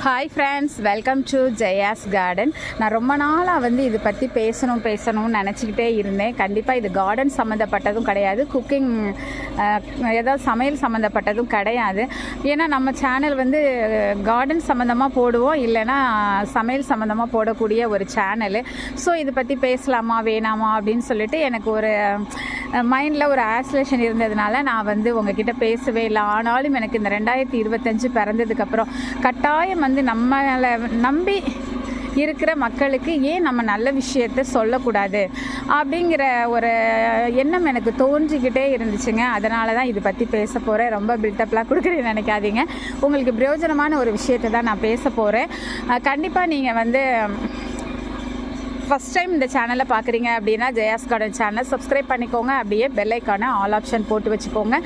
Hi friends, welcome to Jaya's garden. நான் ரொம்ப நாளாக வந்து இது பற்றி பேசணும்னு நினச்சிக்கிட்டே இருந்தேன். கண்டிப்பாக இது கார்டன் சம்மந்தப்பட்டதும் கிடையாது, குக்கிங் ஏதாவது சமையல் சம்மந்தப்பட்டதும் கிடையாது. ஏன்னா நம்ம சேனல் வந்து கார்டன் சம்மந்தமாக போடுவோம், இல்லைன்னா சமையல் சம்மந்தமாக போடக்கூடிய ஒரு சேனலு. ஸோ இதை பற்றி பேசலாமா வேணாமா அப்படின்னு சொல்லிட்டு எனக்கு ஒரு மைண்டில் ஒரு ஆசோலேஷன் இருந்ததுனால நான் வந்து உங்ககிட்ட பேசவே இல்லை. ஆனாலும் எனக்கு இந்த 2025 பிறந்ததுக்கப்புறம் கட்டாயம் வந்து நம்மளை நம்பி இருக்கிற மக்களுக்கு ஏன் நம்ம நல்ல விஷயத்த சொல்லக்கூடாது அப்படிங்கிற ஒரு எண்ணம் எனக்கு தோன்றிக்கிட்டே இருந்துச்சுங்க. அதனால தான் இதை பற்றி பேச போகிறேன். ரொம்ப பில்டப்லாம் கொடுக்குறேன்னு நினைக்காதீங்க. உங்களுக்கு பிரயோஜனமான ஒரு விஷயத்தை தான் நான் பேச போகிறேன். கண்டிப்பாக நீங்கள் வந்து ஃபஸ்ட் டைம் இந்த சேனலை பார்க்குறீங்க அப்படின்னா ஜெயாஸ் கார்டன் சேனல் சப்ஸ்கிரைப் பண்ணிக்கோங்க. அப்படியே பெல் ஐக்கான ஆல் ஆப்ஷன் போட்டு வச்சுக்கோங்க.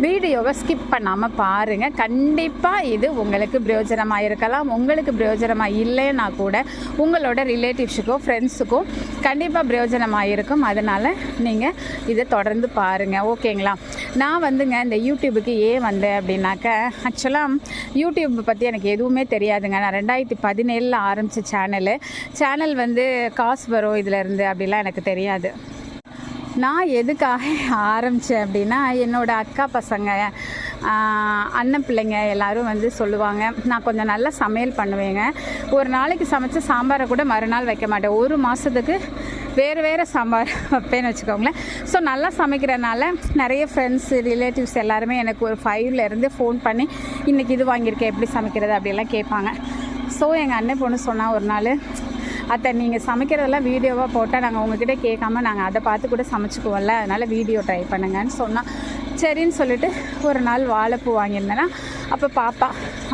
வீடியோவை ஸ்கிப் பண்ணாமல் பாருங்கள். கண்டிப்பாக இது உங்களுக்கு பிரயோஜனமாக இருக்கலாம். உங்களுக்கு பிரயோஜனமாக இல்லைன்னா கூட உங்களோட ரிலேட்டிவ்ஸுக்கோ ஃப்ரெண்ட்ஸுக்கோ கண்டிப்பாக பிரயோஜனமாக இருக்கும். அதனால் நீங்கள் இதை தொடர்ந்து பாருங்கள், ஓகேங்களா? நான் வந்துங்க இந்த யூடியூபுக்கு ஏன் வந்தேன் அப்படின்னாக்க, ஆக்சுவலாக யூடியூப் பற்றி எனக்கு எதுவுமே தெரியாதுங்க. நான் 2017 ஆரம்பித்த சேனல் வந்து காசு வரும் இதிலேருந்து அப்படிலாம் எனக்கு தெரியாது. நான் எதுக்காக ஆரம்பித்தேன் அப்படின்னா, என்னோடய அக்கா பசங்க அண்ணன் பிள்ளைங்க எல்லோரும் வந்து சொல்லுவாங்க, நான் கொஞ்சம் நல்லா சமையல் பண்ணுவேங்க. ஒரு நாளைக்கு சமைச்ச சாம்பாரை கூட மறுநாள் வைக்க மாட்டேன். ஒரு மாதத்துக்கு வேறு சாம்பார் வைப்பேன்னு வச்சுக்கோங்களேன். ஸோ நல்லா சமைக்கிறனால நிறைய ஃப்ரெண்ட்ஸு ரிலேட்டிவ்ஸ் எல்லாருமே எனக்கு ஒரு 5லேருந்து ஃபோன் பண்ணி இன்றைக்கி இது வாங்கியிருக்கேன், எப்படி சமைக்கிறது அப்படிலாம் கேட்பாங்க. ஸோ எங்கள் அண்ணன் பொண்ணு சொன்னால் ஒரு நாள், அத்தை நீங்கள் சமைக்கிறதெல்லாம் வீடியோவாக போட்டால் நாங்கள் உங்ககிட்ட கேட்காம நாங்கள் அதை பார்த்து கூட சமைச்சிக்குவோம்ல, அதனால் வீடியோ ட்ரை பண்ணுங்கன்னு சொன்னால் சரின்னு சொல்லிவிட்டு ஒரு நாள் வாழைப்பூ வாங்கியிருந்தேன்னா அப்போ பாப்பா,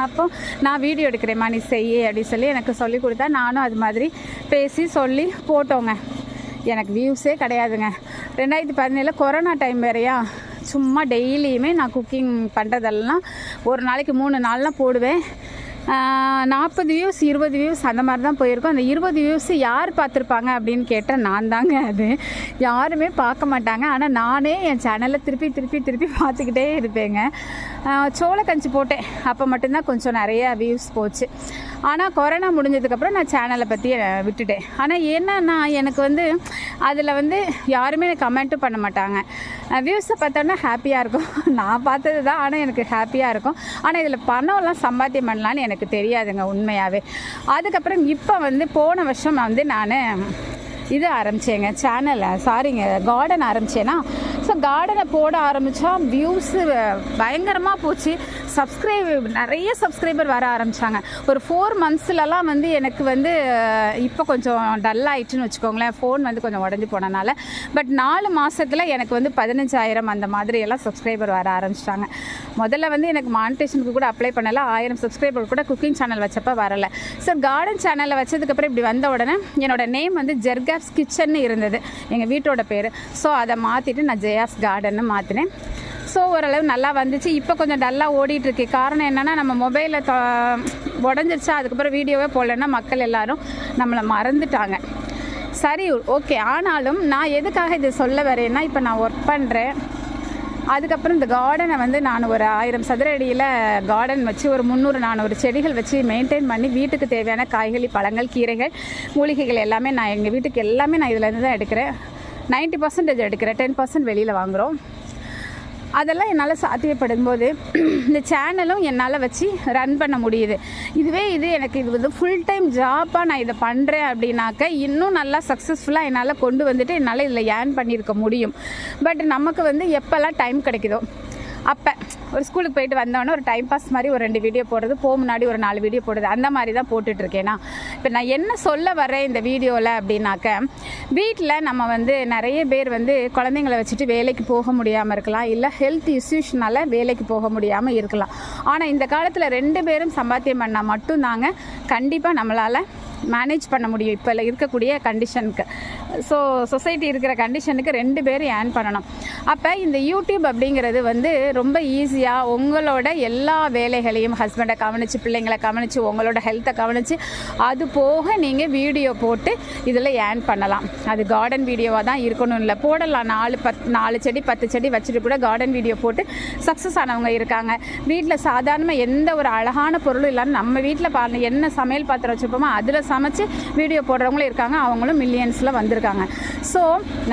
அப்போ நான் வீடியோ எடுக்கிறேம்மா நீ செய்ய அப்படின்னு சொல்லி எனக்கு சொல்லி கொடுத்தா நானும் அது மாதிரி பேசி சொல்லி போட்டோங்க. எனக்கு வியூஸே கிடையாதுங்க. 2017 கொரோனா டைம் வேறையா, சும்மா டெய்லியுமே நான் குக்கிங் பண்ணுறதெல்லாம் ஒரு நாளைக்கு 3 நாள்லாம் போடுவேன். 40 வியூஸ் 20 வியூஸ் அந்த மாதிரி தான் போயிருக்கோம். அந்த 20 வியூஸ் யார் பார்த்துருப்பாங்க அப்படின்னு கேட்டால் நான் தாங்க. அது யாருமே பார்க்க மாட்டாங்க. ஆனால் நானே என் சேனலில் திருப்பி பார்த்துக்கிட்டே இருப்பேங்க. சோளக்கஞ்சி போட்டேன், அப்போ மட்டும்தான் கொஞ்சம் நிறைய வியூஸ் போச்சு. ஆனால் கொரோனா முடிஞ்சதுக்கப்புறம் நான் சேனலை பற்றி விட்டுட்டேன். ஆனால் என்னன்னா எனக்கு வந்து அதில் வந்து யாருமே எனக்கு கமெண்ட்டும் பண்ண மாட்டாங்க. வியூஸை பார்த்தோன்னா ஹாப்பியாக இருக்கும். நான் பார்த்தது தான், ஆனால் எனக்கு ஹாப்பியாக இருக்கும். ஆனால் இதில் பணம்லாம் சம்பாத்தியம் பண்ணலான்னு எனக்கு தெரியாதுங்க உண்மையாகவே. அதுக்கப்புறம் இப்போ வந்து போன வருஷம் வந்து நான் இது ஆரம்பித்தேங்க, கார்டன் ஆரம்பித்தேன்னா. ஸோ கார்டனை போட ஆரம்பித்தா வியூஸு பயங்கரமாக போச்சு. நிறைய சப்ஸ்கிரைபர் வர ஆரம்பித்தாங்க. ஒரு 4 மந்த்ஸ்லலாம் வந்து எனக்கு வந்து இப்போ கொஞ்சம் டல் ஆகிட்டுன்னு வச்சுக்கோங்களேன், ஃபோன் வந்து கொஞ்சம் உடஞ்சி போனனால. பட் 4 மாதத்தில் எனக்கு வந்து 15,000 அந்த மாதிரியெல்லாம் சப்ஸ்கிரைபர் வர ஆரம்பிச்சிட்டாங்க. முதல்ல வந்து எனக்கு மானிட்டேஷனுக்கு கூட அப்ளை பண்ணலை. 1000 சப்ஸ்கிரைபர் கூட குக்கிங் சேனல் வச்சப்போ வரலை. ஸோ கார்டன் சேனலில் வச்சதுக்கப்புறம் இப்படி வந்த உடனே என்னோடய நேம் வந்து ஜெர்காப்ஸ் கிச்சன்னு இருந்தது, எங்கள் வீட்டோட பேர். ஸோ அதை மாற்றிட்டு நான் ஜெயாஸ் கார்டன்னு மாற்றினேன். ஸோ ஓரளவு நல்லா வந்துச்சு. இப்போ கொஞ்சம் டல்லாக ஓடிட்டுருக்கு. காரணம் என்னென்னா, நம்ம மொபைலில் உடஞ்சிருச்சா, அதுக்கப்புறம் வீடியோவே போடலன்னா மக்கள் எல்லோரும் நம்மளை மறந்துட்டாங்க. சரி, ஓகே. ஆனாலும் நான் எதுக்காக இதை சொல்ல வரேன்னா, இப்போ நான் ஒர்க் பண்ணுறேன். அதுக்கப்புறம் இந்த கார்டனை வந்து நான் ஒரு 1000 சதுர அடியில் கார்டன் வச்சு ஒரு 300-400 செடிகள் வச்சு மெயின்டைன் பண்ணி வீட்டுக்கு தேவையான காய்கறி, பழங்கள், கீரைகள், மூலிகைகள் எல்லாமே நான் எங்கள் வீட்டுக்கு எல்லாமே நான் இதிலேருந்து தான் எடுக்கிறேன். 90% எடுக்கிறேன், 10% வெளியில் வாங்குகிறோம். அதெல்லாம் என்னால் சாத்தியப்படும் போது இந்த சேனலும் என்னால் வச்சு ரன் பண்ண முடியுது. இது எனக்கு இது வந்து ஃபுல் டைம் ஜாப்பாக நான் இதை பண்ணுறேன் அப்படின்னாக்க இன்னும் நல்லா சக்ஸஸ்ஃபுல்லாக என்னால் கொண்டு வந்துட்டு என்னால் இதில் ஏர்ன் பண்ணியிருக்க முடியும். பட் நமக்கு வந்து எப்போல்லாம் டைம் கிடைக்குதோ அப்போ ஒரு ஸ்கூலுக்கு போயிட்டு வந்தோடனே ஒரு டைம் பாஸ் மாதிரி ஒரு 2 வீடியோ போடுறது, முன்னாடி ஒரு 4 வீடியோ போடுறது, அந்த மாதிரி தான் போட்டுட்ருக்கேன்னா. இப்போ நான் என்ன சொல்ல வரேன் இந்த வீடியோவில் அப்படின்னாக்க, வீட்டில் நம்ம வந்து நிறைய பேர் வந்து குழந்தைங்களை வச்சுட்டு வேலைக்கு போக முடியாமல் இருக்கலாம், இல்லை ஹெல்த் இஷ்யூஸ்னால வேலைக்கு போக முடியாமல் இருக்கலாம். ஆனால் இந்த காலத்தில் 2 பேரும் சம்பாத்தியம் பண்ணால் மட்டும்தாங்க கண்டிப்பாக நம்மளால் மேனேஜ் பண்ண முடியும் இப்போ இருக்கக்கூடிய கண்டிஷனுக்கு. ஸோ சொசைட்டி இருக்கிற கண்டிஷனுக்கு 2 பேர் ஏர்ன் பண்ணணும். அப்போ இந்த யூடியூப் அப்படிங்கிறது வந்து ரொம்ப ஈஸியாக உங்களோட எல்லா வேலைகளையும் ஹஸ்பண்டை கவனித்து, பிள்ளைங்களை கவனித்து, உங்களோட ஹெல்த்தை கவனித்து, அது போக நீங்கள் வீடியோ போட்டு இதில் ஏர்ன் பண்ணலாம். அது கார்டன் வீடியோவாக தான் இருக்கணும் இல்லை, போடலாம் 4 செடி 10 செடி வச்சுட்டு கூட கார்டன் வீடியோ போட்டு சக்ஸஸ் ஆனவங்க இருக்காங்க. வீட்டில் சாதாரணமாக எந்த ஒரு அழகான பொருளும் இல்லாமல் நம்ம வீட்டில் என்ன சமையல் பாத்திரம் வச்சுருப்போமோ அதில் சமைச்சு வீடியோ போடுறவங்களும் இருக்காங்க. அவங்களும் மில்லியன்ஸில் வந்திருக்காங்க. ஸோ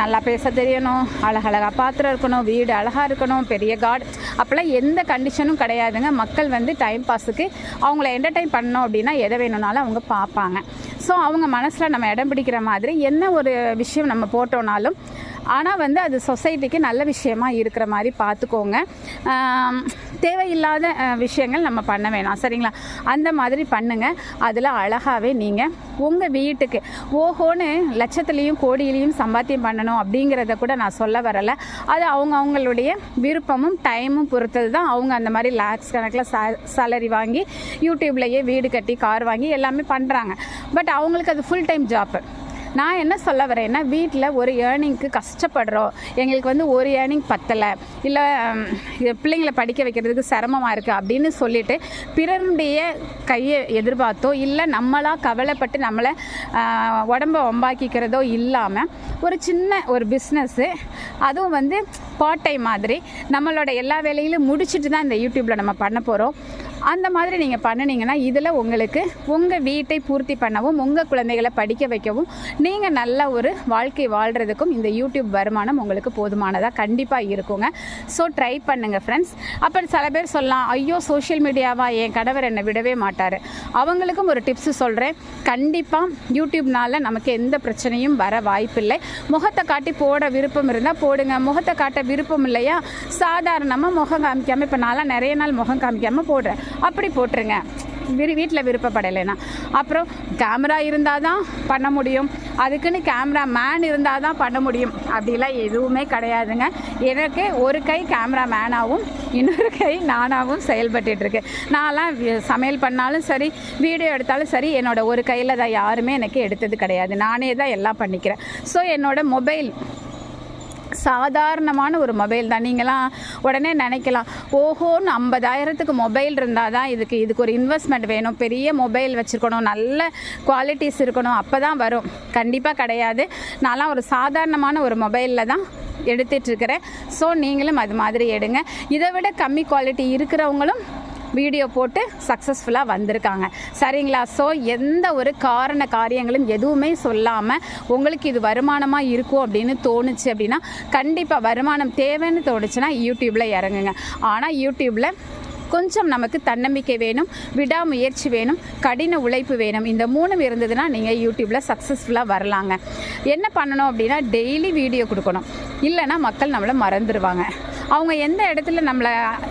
நல்லா பேச தெரியணும், அழகழகாக பாத்திரம் இருக்கணும், வீடு அழகாக இருக்கணும், பெரிய அப்போல்லாம் எந்த கண்டிஷனும் கிடையாதுங்க. மக்கள் வந்து டைம் பாஸுக்கு அவங்கள என்டர்டைன் பண்ணோம் அப்படின்னா எதை வேணும்னாலும் அவங்க பார்ப்பாங்க. ஸோ அவங்க மனசில் நம்ம இடம் பிடிக்கிற மாதிரி என்ன ஒரு விஷயம் நம்ம போட்டோனாலும் ஆனால் வந்து அது சொசைட்டிக்கு நல்ல விஷயமா இருக்கிற மாதிரி பார்த்துக்கோங்க. தேவையில்லாத விஷயங்கள் நம்ம பண்ண வேணாம், சரிங்களா? அந்த மாதிரி பண்ணுங்கள். அதில் அழகாகவே நீங்கள் உங்கள் வீட்டுக்கு ஓஹோன்னு லட்சத்துலேயும் கோடியிலையும் சம்பாத்தியம் பண்ணணும் அப்படிங்கிறத கூட நான் சொல்ல வரலை. அது அவங்களுடைய விருப்பமும் டைமும் பொறுத்தது தான். அவங்க அந்த மாதிரி லேக்ஸ் கணக்கில் சேலரி வாங்கி யூடியூப்லேயே வீடு கட்டி கார் வாங்கி எல்லாமே பண்ணுறாங்க. பட் அவங்களுக்கு அது ஃபுல் டைம் ஜாப்பு. நான் என்ன சொல்ல வரேன்னா, வீட்டில் ஒரு ஏர்னிங்க்கு கஷ்டப்படுறோம், எங்களுக்கு வந்து ஒரு ஏர்னிங் பத்தலை, இல்லை பிள்ளைங்களை படிக்க வைக்கிறதுக்கு சிரமமாக இருக்குது அப்படின்னு சொல்லிவிட்டு பிறருடைய கையை எதிர்பார்த்தோ இல்லை நம்மளாக கவலைப்பட்டு நம்மளை உடம்பை ஒம்பாக்கிக்கிறதோ இல்லாமல் ஒரு சின்ன ஒரு பிஸ்னஸ்ஸு, அதுவும் வந்து பார்ட் டைம் மாதிரி நம்மளோட எல்லா வேலையிலும் முடிச்சுட்டு தான் இந்த யூடியூப்பில் நம்ம பண்ண போகிறோம். அந்த மாதிரி நீங்கள் பண்ணினீங்கன்னா இதில் உங்களுக்கு உங்கள் வீட்டை பூர்த்தி பண்ணவும், உங்கள் குழந்தைகளை படிக்க வைக்கவும், நீங்கள் நல்ல ஒரு வாழ்க்கை வாழ்கிறதுக்கும் இந்த யூடியூப் வருமானம் உங்களுக்கு போதுமானதாக கண்டிப்பாக இருக்குங்க. ஸோ ட்ரை பண்ணுங்கள் ஃப்ரெண்ட்ஸ். அப்புறம் சில பேர் சொல்லலாம், ஐயோ சோஷியல் மீடியாவா, என் கணவர் என்னை விடவே மாட்டார். அவங்களுக்கும் ஒரு டிப்ஸு சொல்கிறேன். கண்டிப்பாக யூடியூப்னால் நமக்கு எந்த பிரச்சனையும் வர வாய்ப்பில்லை. முகத்தை காட்டி போட விருப்பம் இருந்தால் போடுங்க, முகத்தை காட்ட விருப்பம் இல்லையா, சாதாரணமாக முகம் காமிக்காமல், இப்போ நான்லாம் நிறைய நாள் முகம் காமிக்காமல் போடுறேன், அப்படி போட்டுருங்க. வீட்டில் விருப்பப்படலைன்னா. அப்புறம் கேமரா இருந்தால் தான் பண்ண முடியும், அதுக்குன்னு கேமரா மேன் இருந்தால் தான் பண்ண முடியும் அப்படிலாம் எதுவுமே கிடையாதுங்க. எனக்கு ஒரு கை கேமரா மேனாகவும் இன்னொரு கை நானாகவும் செயல்பட்டுருக்கு. நான்லாம் சமையல் பண்ணாலும் சரி, வீடியோ எடுத்தாலும் சரி, என்னோடய ஒரு கையில் தான் யாருமே எனக்கு எடுத்தது கிடையாது. நானே தான் எல்லாம் பண்ணிக்கிறேன். ஸோ என்னோடய மொபைல் சாதாரணமான ஒரு மொபைல் தான். நீங்களாம் உடனே நினைக்கலாம், ஓஹோன்னு 50,000க்கு மொபைல் இருந்தால் தான் இதுக்கு ஒரு இன்வெஸ்ட்மெண்ட் வேணும், பெரிய மொபைல் வச்சுருக்கணும், நல்ல குவாலிட்டிஸ் இருக்கணும், அப்போ தான் வரும். கண்டிப்பாக கிடையாது. நான்லாம் ஒரு சாதாரணமான ஒரு மொபைலில் தான் எடுத்துகிட்ருக்கிறேன். ஸோ நீங்களும் அது மாதிரி எடுங்க. இதை விட கம்மி குவாலிட்டி இருக்கிறவங்களும் வீடியோ போட்டு சக்ஸஸ்ஃபுல்லாக வந்திருக்காங்க, சரிங்களா? ஸோ எந்த ஒரு காரியங்களும் எதுவுமே சொல்லாமல் உங்களுக்கு இது வருமானமாக இருக்கும் அப்படின்னு தோணுச்சு அப்படின்னா, கண்டிப்பாக வருமானம் தேவைன்னு தோணுச்சுன்னா யூடியூப்பில் இறங்குங்க. ஆனால் யூடியூப்பில் கொஞ்சம் நமக்கு தன்னம்பிக்கை வேணும், விடாமுயற்சி வேணும், கடின உழைப்பு வேணும். இந்த 3 இருந்ததுன்னா நீங்கள் யூடியூப்பில் சக்ஸஸ்ஃபுல்லாக வரலாங்க. என்ன பண்ணணும் அப்படின்னா, டெய்லி வீடியோ கொடுக்கணும். இல்லைன்னா மக்கள் நம்மளை மறந்துடுவாங்க. அவங்க எந்த இடத்துல நம்மளை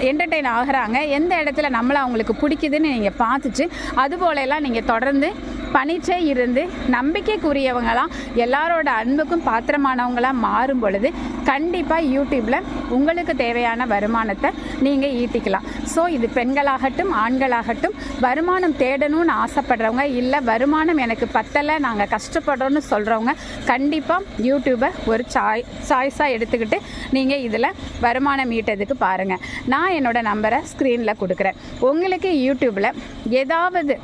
என்டர்டெயின் ஆகிறாங்க, எந்த இடத்துல நம்மளை அவங்களுக்கு பிடிக்குதுன்னு நீங்கள் பார்த்துட்டு அதுபோலெல்லாம் நீங்கள் தொடர்ந்து பண்ணிகிட்டே இருந்து நம்பிக்கைக்குரியவங்களாம் எல்லாரோட அன்புக்கும் பாத்திரமானவங்களாக மாறும் பொழுது கண்டிப்பாக யூடியூப்பில் உங்களுக்கு தேவையான வருமானத்தை நீங்கள் ஈட்டிக்கலாம். ஸோ இது பெண்களாகட்டும் ஆண்களாகட்டும் வருமானம் தேடணும்னு ஆசைப்படுறவங்க, இல்லை வருமானம் எனக்கு பத்தலை நாங்கள் கஷ்டப்படுறோன்னு சொல்கிறவங்க கண்டிப்பாக யூடியூப்பை ஒரு சாய்ஸாக எடுத்துக்கிட்டு நீங்கள் இதில் வருமானம் ஈட்டதுக்கு பாருங்கள். நான் என்னோடய நம்பரை ஸ்க்ரீனில் கொடுக்குறேன். உங்களுக்கு யூடியூப்பில் ஏதாவது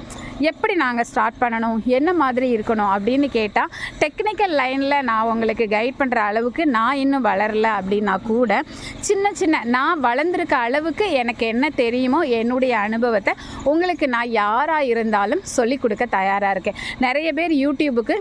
எப்படி நாங்கள் ஸ்டார்ட் பண்ணணும், என்ன மாதிரி இருக்கணும் அப்படின்னு கேட்டால், டெக்னிக்கல் லைனில் நான் உங்களுக்கு கைட் பண்ணுற அளவுக்கு நான் இன்னும் வளரல அப்படின்னா கூட, சின்ன நான் வளர்ந்துருக்க அளவுக்கு எனக்கு என்ன தெரியுமோ என்னுடைய அனுபவத்தை உங்களுக்கு நான் யாராக இருந்தாலும் சொல்லிக் கொடுக்க தயாராக இருக்கேன். நிறைய பேர் யூடியூபுக்கு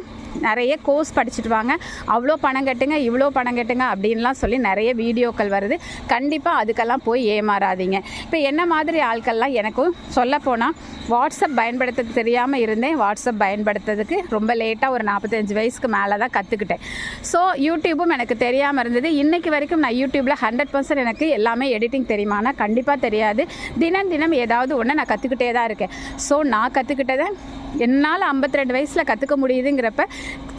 நிறைய கோர்ஸ் படிச்சுட்டு வாங்க, அவ்வளோ பணம் கட்டுங்க, இவ்வளோ பணம் கட்டுங்க அப்படின்லாம் சொல்லி நிறைய வீடியோக்கள் வருது. கண்டிப்பாக அதுக்கெல்லாம் போய் ஏமாறாதீங்க. இப்போ என்ன மாதிரி ஆட்கள்லாம் எனக்கும் சொல்லப்போனால் வாட்ஸ்அப் பயன்படுத்த தெரியாமல் இருந்தேன். வாட்ஸ்அப் பயன்படுத்துறதுக்கு ரொம்ப லேட்டாக ஒரு 45 வயசுக்கு மேலே தான் கற்றுக்கிட்டேன். ஸோ யூடியூபும் எனக்கு தெரியாமல் இருந்தது. இன்றைக்கி வரைக்கும் நான் யூடியூப்பில் 100% எனக்கு எல்லாமே எடிட்டிங் தெரியுமானா கண்டிப்பாக தெரியாது. தினம் ஏதாவது ஒன்று நான் கற்றுக்கிட்டே தான் இருக்கேன். ஸோ நான் கற்றுக்கிட்டதை என்னால் 52 வயசில் கற்றுக்க முடியுதுங்கிறப்ப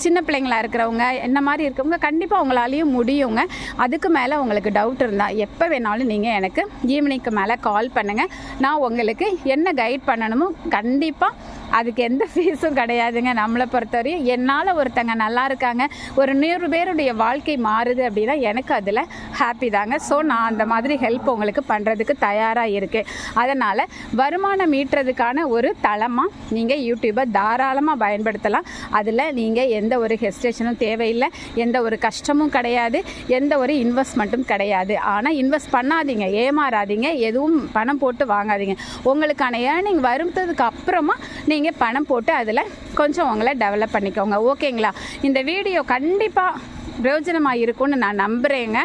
சின்ன பிள்ளைங்களாக இருக்கிறவங்க, என்ன மாதிரி இருக்கிறவங்க கண்டிப்பாக உங்களாலேயும் முடியுங்க. அதுக்கு மேலே உங்களுக்கு டவுட் இருந்தால் எப்போ வேணாலும் நீங்கள் எனக்கு ஈவினிங்க்கு மேலே கால் பண்ணுங்கள். நான் உங்களுக்கு என்ன கைட் பண்ணணுமோ கண்டிப்பாக அதுக்கு எந்த ஃபீஸும் கிடையாதுங்க. நம்மளை பொறுத்தவரையும் என்னால் ஒருத்தங்க நல்லா இருக்காங்க, ஒரு 100 பேருடைய வாழ்க்கை மாறுது அப்படின்னா எனக்கு அதில் ஹாப்பி தாங்க. ஸோ நான் அந்த மாதிரி ஹெல்ப் உங்களுக்கு பண்ணுறதுக்கு தயாராக இருக்கேன். அதனால் வருமானம் ஈட்டுறதுக்கான ஒரு தளமாக நீங்கள் யூடியூப்பை தாராளமாக பயன்படுத்தலாம். அதில் நீங்கள் எந்த ஒரு ஹெஸ்டேஷனும் தேவையில்லை, எந்த ஒரு கஷ்டமும் கிடையாது, எந்த ஒரு இன்வெஸ்ட்மெண்ட்டும் கிடையாது. ஆனால் இன்வெஸ்ட் பண்ணாதீங்க, ஏமாறாதீங்க, எதுவும் பணம் போட்டு வாங்காதீங்க. உங்களுக்கான ஏர்னிங் வருந்ததுக்கு அப்புறமா நீங்கள் பணம் போட்டு அதில் கொஞ்சம் உங்களை டெவலப் பண்ணிக்கோங்க. ஓகேங்களா? இந்த வீடியோ கண்டிப்பாக பிரயோஜனமாக இருக்கும்னு நான் நம்புகிறேங்க.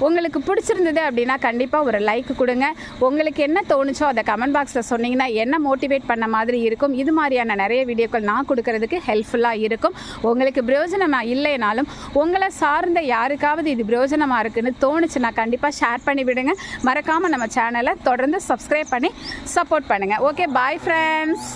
உங்களுக்கு பிடிச்சிருந்தது அப்படின்னா கண்டிப்பாக ஒரு லைக் கொடுங்க. உங்களுக்கு என்ன தோணுச்சோ அதை கமெண்ட் பாக்ஸில் சொன்னீங்கன்னா என்ன மோட்டிவேட் பண்ண மாதிரி இருக்கும். இது மாதிரியான நிறைய வீடியோக்கள் நான் கொடுக்கறதுக்கு ஹெல்ப்ஃபுல்லாக இருக்கும். உங்களுக்கு பிரயோஜனமாக இல்லைனாலும் உங்களை சார்ந்த யாருக்காவது இது பிரயோஜனமாக இருக்குதுன்னு தோணுச்சுன்னா கண்டிப்பாக ஷேர் பண்ணி விடுங்க. மறக்காமல் நம்ம சேனலை தொடர்ந்து சப்ஸ்கிரைப் பண்ணி சப்போர்ட் பண்ணுங்கள். Okay, bye friends.